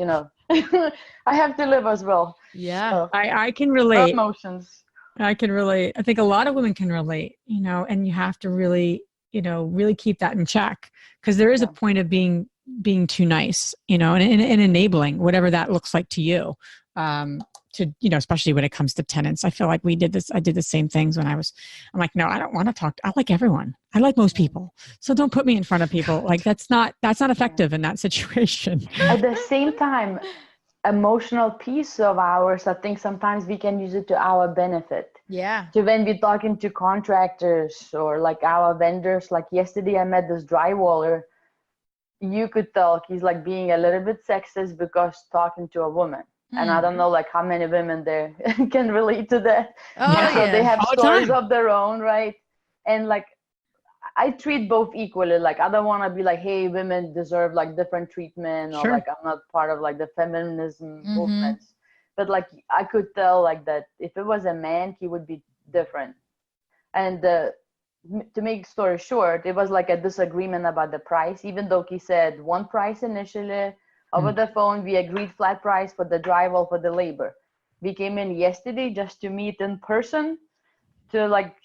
I have to live as well. Yeah. So, I can relate. Emotions. I can relate. I think a lot of women can relate, and you have to really, really keep that in check, because there is a point of being too nice, and enabling, whatever that looks like to you. To, especially when it comes to tenants. I feel like I did the same things when I'm like, no, I don't want to talk. I like everyone. I like most people. So don't put me in front of people. Like that's not effective in that situation. At the same time, emotional piece of ours, I think sometimes we can use it to our benefit. Yeah. So when we're talking to contractors or like our vendors, like yesterday I met this drywaller, you could tell he's like being a little bit sexist because talking to a woman. And I don't know like how many women there can relate to that. So they have stories of their own, right? And like I treat both equally. Like I don't want to be like, hey, women deserve like different treatment, or like I'm not part of like the feminism movements. But like I could tell like that if it was a man, he would be different. And to make story short, it was like a disagreement about the price, even though he said one price initially. Over the phone, we agreed flat price for the drywall, for the labor. We came in yesterday just to meet in person, to like,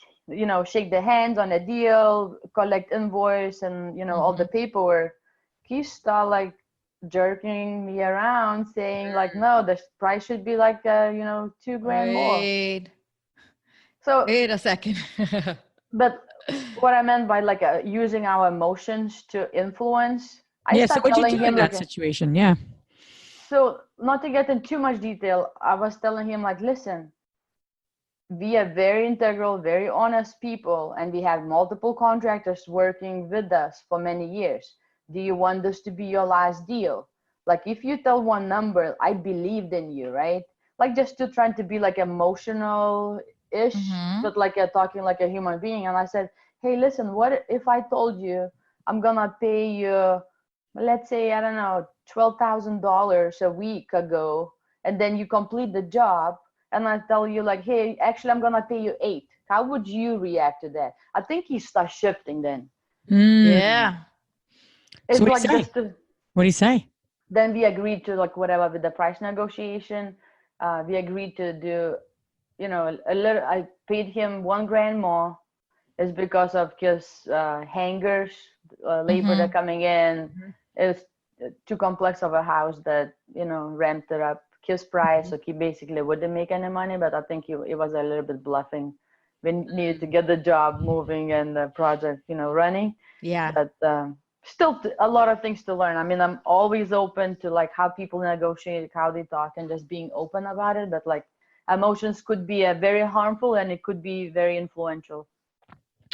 shake the hands on a deal, collect invoice, and, all the paperwork. He started like jerking me around, saying like, no, the price should be like, $2,000 more. So wait a second. But what I meant by like using our emotions to influence. So what you do in that situation? Yeah. So not to get in too much detail, I was telling him like, listen, we are very integral, very honest people, and we have multiple contractors working with us for many years. Do you want this to be your last deal? Like if you tell one number, I believed in you, right? Like just to trying to be like emotional-ish, but like talking like a human being. And I said, hey, listen, what if I told you I'm gonna pay you, let's say, I don't know, $12,000 a week ago, and then you complete the job, and I tell you like, hey, actually, I'm gonna pay you $8,000. How would you react to that? I think he starts shifting then. Yeah. It's so like just what do you say? Then we agreed to like whatever with the price negotiation. We agreed to do, a little. I paid him $1,000 more. It's because of just hangers, labor that coming in. It's too complex of a house that, ramped it up his price. So he basically wouldn't make any money, but I think it was a little bit bluffing. We needed to get the job moving and the project, running. Yeah. But still a lot of things to learn. I mean, I'm always open to like how people negotiate, how they talk, and just being open about it. But like emotions could be very harmful, and it could be very influential.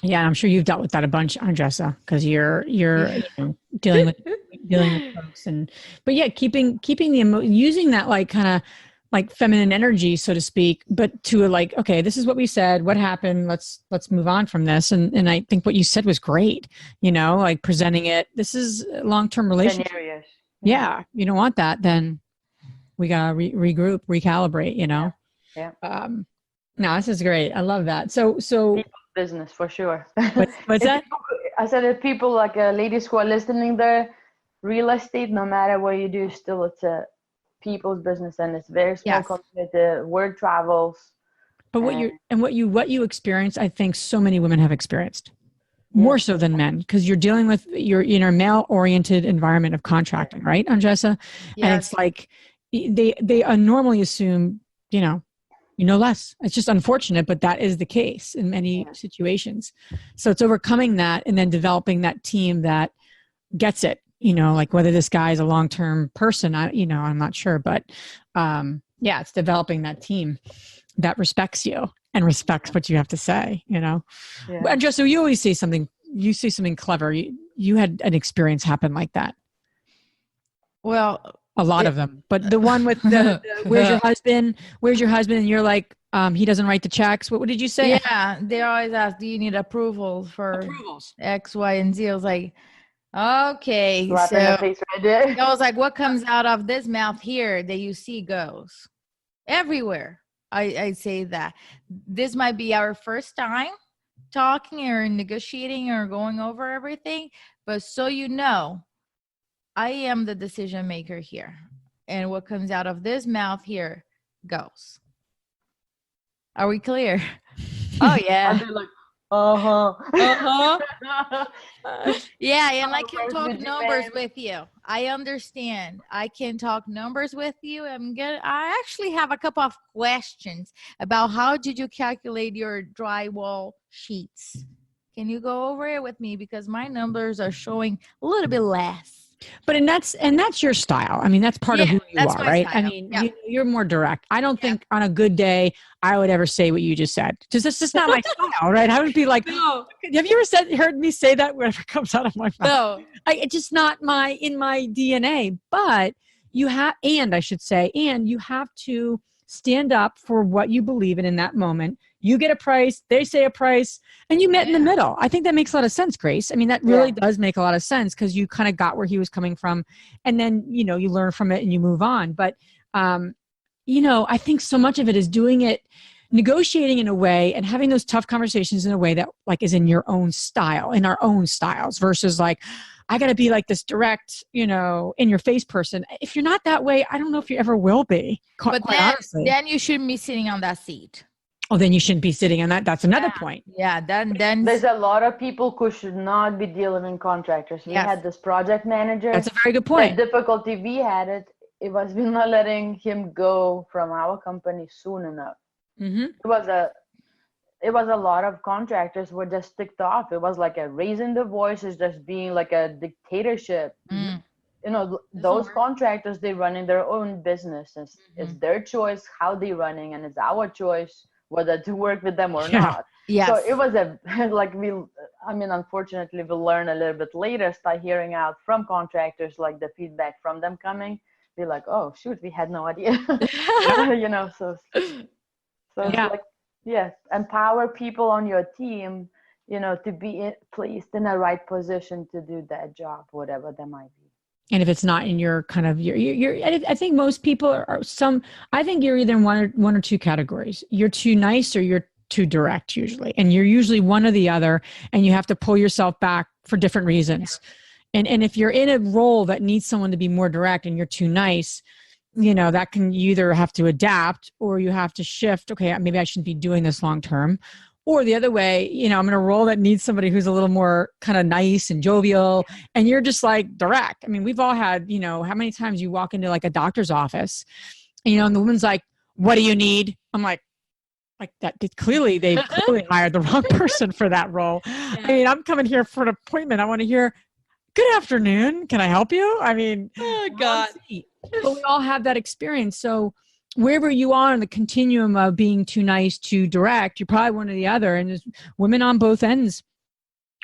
Yeah, I'm sure you've dealt with that a bunch, Andressa, because you're dealing with folks, but yeah, keeping the using that like kind of like feminine energy, so to speak, but to like, okay, this is what we said, what happened, let's move on from this. And I think what you said was great, like presenting it. This is a long-term relationship. Yeah. You don't want that, then we gotta regroup, recalibrate, Yeah. No, this is great. I love that. So People's business for sure. What's that? I said if people like ladies who are listening there, real estate, no matter what you do, still it's a people's business, and it's very small company. The word travels. But what you experience, I think so many women have experienced more so than men, because you're dealing with you're in a male-oriented environment of contracting, right, Andressa? Yes. And it's like they normally assume you know less. It's just unfortunate, but that is the case in many situations. So it's overcoming that and then developing that team that gets it. Like whether this guy is a long-term person, I'm not sure, but it's developing that team that respects you and respects what you have to say, And just so you always say something clever. You had an experience happen like that. Well, a lot of them, but the one with the where's your husband? And you're like, he doesn't write the checks. What did you say? Yeah. They always ask, do you need approval for X, Y, and Z? I was like, okay. So I was like, what comes out of this mouth here that you see goes everywhere. I say that this might be our first time talking or negotiating or going over everything, but so I am the decision maker here, and what comes out of this mouth here goes. Are we clear? Oh yeah. Yeah, and I can talk numbers with you. I understand. I can talk numbers with you. I actually have a couple of questions about how did you calculate your drywall sheets? Can you go over it with me, because my numbers are showing a little bit less. But that's your style. I mean, that's part of who you are, right? Style. I mean, you're more direct. I don't think on a good day I would ever say what you just said. Because it's just not my style, right? I would be like, no. Have you ever heard me say that whenever it comes out of my mouth? No, it's just not in my DNA. But you have to stand up for what you believe in that moment. You get a price, they say a price, and you met in the middle. I think that makes a lot of sense, Grace. I mean, that really does make a lot of sense, because you kind of got where he was coming from, and then, you learn from it and you move on. But, I think so much of it is negotiating in a way and having those tough conversations in a way that like is in your own style, in our own styles, versus like, I got to be like this direct, in your face person. If you're not that way, I don't know if you ever will be. But then you shouldn't be sitting on that seat. Oh, then you shouldn't be sitting on that. That's another point. Yeah, then there's a lot of people who should not be dealing with contractors. We had this project manager. That's a very good point. The difficulty we had it was we not letting him go from our company soon enough. Mm-hmm. It was a lot of contractors were just ticked off. It was like a raising the voices, just being like a dictatorship. Mm. Those contractors, they running their own business. It's their choice how they running, and it's our choice whether to work with them or not. Yes. So it was unfortunately we learn a little bit later, start hearing out from contractors, like the feedback from them coming, be like, oh shoot, we had no idea. Empower people on your team, to be placed in the right position to do that job, whatever that might be. And if it's not in your kind of I think most people I think you're either in one or two categories. You're too nice or you're too direct usually. And you're usually one or the other, and you have to pull yourself back for different reasons. Yeah. And if you're in a role that needs someone to be more direct and you're too nice, that can, you either have to adapt or you have to shift. Okay, maybe I shouldn't be doing this long term. Or the other way, I'm in a role that needs somebody who's a little more kind of nice and jovial, and you're just like direct. I mean, we've all had, how many times you walk into like a doctor's office, and the woman's like, what do you need? I'm like that. They clearly hired the wrong person for that role. Yeah. I mean, I'm coming here for an appointment. I want to hear, good afternoon. Can I help you? I mean, oh God. But we all have that experience. So wherever you are in the continuum of being too nice, too direct, you're probably one or the other. And there's women on both ends.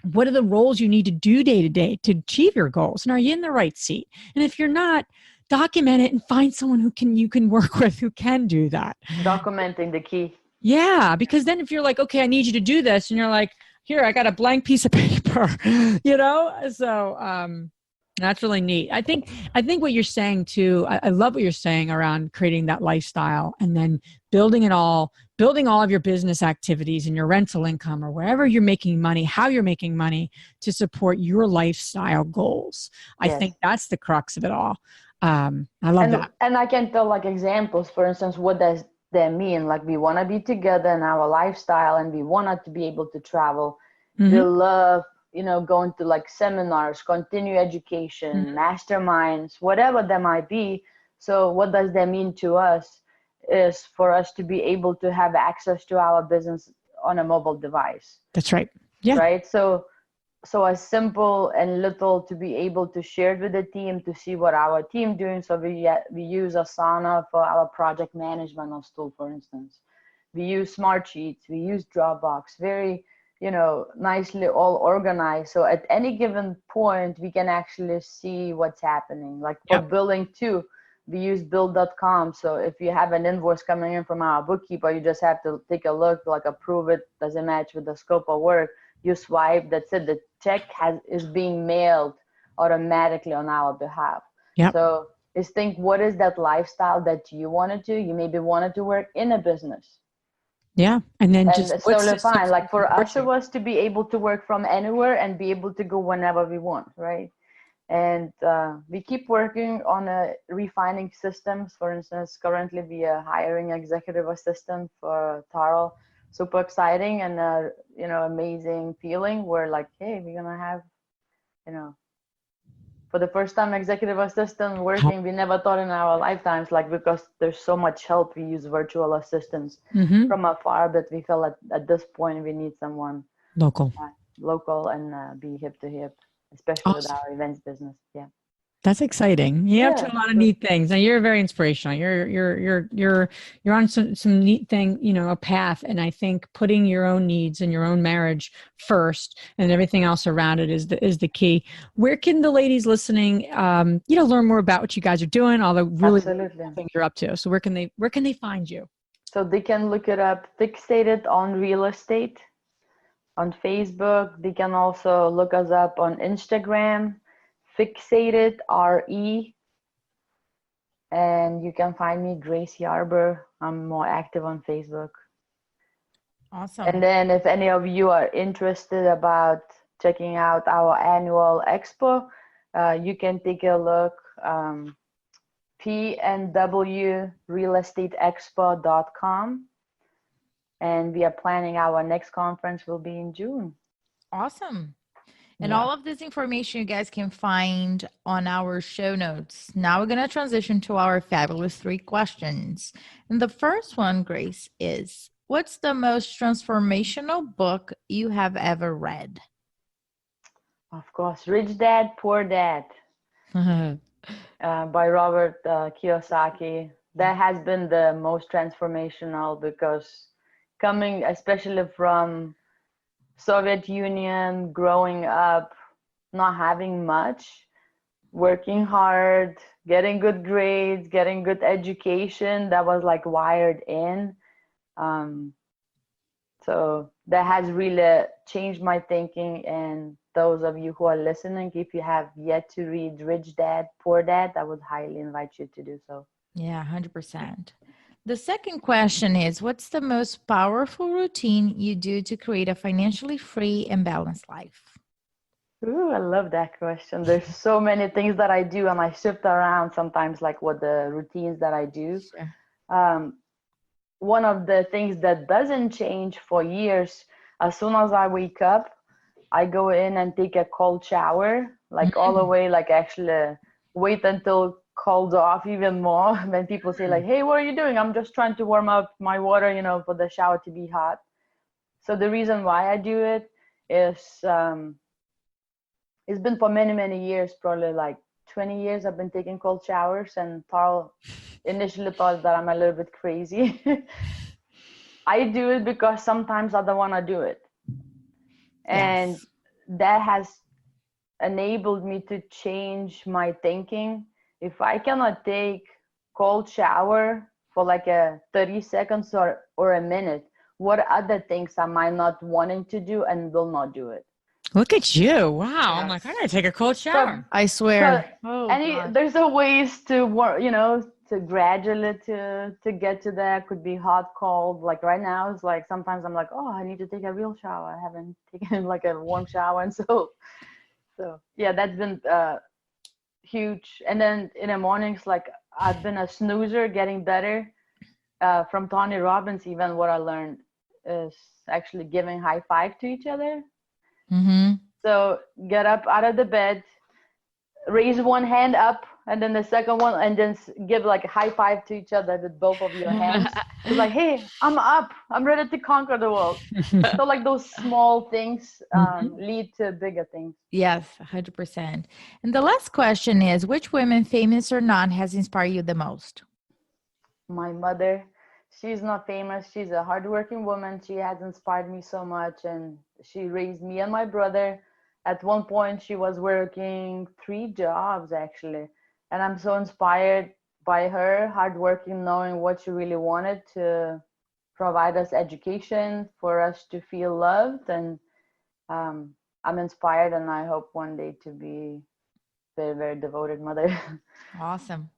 What are the roles you need to do day to day to achieve your goals? And are you in the right seat? And if you're not, document it and find someone you can work with who can do that. Documenting the key. Yeah, because then if you're like, okay, I need you to do this, and you're like, here, I got a blank piece of paper, so that's really neat. I think what you're saying too, I love what you're saying around creating that lifestyle and then building all of your business activities and your rental income or wherever you're making money, how you're making money to support your lifestyle goals. I think that's the crux of it all. I love that. And I can tell like examples, for instance, what does that mean? Like we want to be together in our lifestyle and we want to be able to travel. Mm-hmm. We love, going to like seminars, continue education, masterminds, whatever that might be. So what does that mean to us is for us to be able to have access to our business on a mobile device. That's right. Yeah. Right. So as simple and little to be able to share it with the team to see what our team doing. So we use Asana for our project management on tool, for instance. We use Smartsheets. We use Dropbox. Very, nicely all organized. So at any given point, we can actually see what's happening. Like for billing too, we use bill.com. So if you have an invoice coming in from our bookkeeper, you just have to take a look, like approve it. Does it match with the scope of work? You swipe, that's it. The check is being mailed automatically on our behalf. Yep. So just think, what is that lifestyle that you wanted to? You maybe wanted to work in a business. Yeah. And then it's totally fine. Like for us, it was to be able to work from anywhere and be able to go whenever we want, right? And we keep working on refining systems. For instance, currently we are hiring executive assistant for Tarl. Super exciting and amazing feeling. We're like, hey, we're gonna have, for the first time executive assistant working. We never thought in our lifetimes, like, because there's so much help. We use virtual assistants from afar, but we felt at this point we need someone local and be hip to hip, especially with our events business. Yeah. That's exciting. You're up to a lot of neat things. Now you're very inspirational. You're on some neat thing, a path. And I think putting your own needs and your own marriage first and everything else around it is the key. Where can the ladies listening, learn more about what you guys are doing, all the really things you're up to? So where can they find you? So they can look it up, Fixated on Real Estate on Facebook. They can also look us up on Instagram, Fixated RE, and you can find me, Grace Yarber. I'm more active on Facebook. Awesome. And then if any of you are interested about checking out our annual expo, you can take a look, PNW Real Estate Expo.com. And we are planning our next conference will be in June. Awesome. And all of this information you guys can find on our show notes. Now we're going to transition to our fabulous 3 questions. And the first one, Grace, is what's the most transformational book you have ever read? Of course, Rich Dad, Poor Dad by Robert Kiyosaki. That has been the most transformational because coming especially from Soviet Union, growing up, not having much, working hard, getting good grades, getting good education, that was like wired in. So that has really changed my thinking. And those of you who are listening, if you have yet to read Rich Dad, Poor Dad, I would highly invite you to do so. Yeah, 100%. The second question is, what's the most powerful routine you do to create a financially free and balanced life? Ooh, I love that question. There's so many things that I do, and I shift around sometimes, like what the routines that I do. Sure. One of the things that doesn't change for years, as soon as I wake up, I go in and take a cold shower, like all the way, like actually wait until cold off even more. When people say like, hey, what are you doing? I'm just trying to warm up my water, for the shower to be hot. So the reason why I do it is it's been for many, many years, probably like 20 years I've been taking cold showers, and Tarl initially thought that I'm a little bit crazy. I do it because sometimes I don't want to do it. And that has enabled me to change my thinking if I cannot take cold shower for like a 30 seconds or a minute, what other things am I not wanting to do and will not do it? Look at you. Wow. I'm like, I gotta take a cold shower. I swear. There's a ways to work, to gradually to get to that. Could be hot, cold. Like right now, it's like sometimes I'm like, oh, I need to take a real shower. I haven't taken like a warm shower, and so yeah, that's been huge. And then in the mornings, like I've been a snoozer, getting better. From Tony Robbins, even what I learned is actually giving high five to each other. Mm-hmm. So get up out of the bed, raise one hand up, and then the second one, and then give like a high five to each other with both of your hands. It's like, hey, I'm up. I'm ready to conquer the world. So like those small things lead to bigger things. Yes, 100%. And the last question is, which women, famous or not, has inspired you the most? My mother. She's not famous. She's a hardworking woman. She has inspired me so much, and she raised me and my brother. At one point, she was working 3 jobs actually, and I'm so inspired by her hardworking, knowing what she really wanted to provide us education for us to feel loved, and I'm inspired, and I hope one day to be very, very devoted mother. Awesome.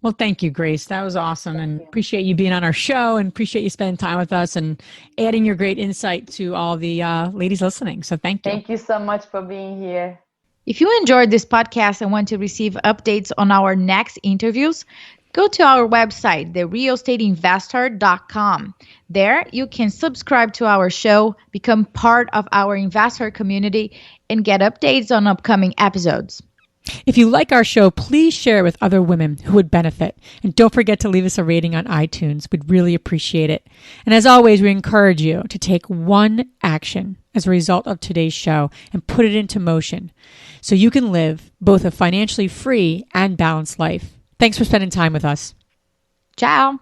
Well, thank you, Grace. That was awesome, and appreciate you being on our show, and appreciate you spending time with us and adding your great insight to all the ladies listening. So thank you. Thank you so much for being here. If you enjoyed this podcast and want to receive updates on our next interviews, go to our website, therealestateinvestor.com. There, you can subscribe to our show, become part of our investor community, and get updates on upcoming episodes. If you like our show, please share it with other women who would benefit. And don't forget to leave us a rating on iTunes. We'd really appreciate it. And as always, we encourage you to take one action as a result of today's show and put it into motion so you can live both a financially free and balanced life. Thanks for spending time with us. Ciao.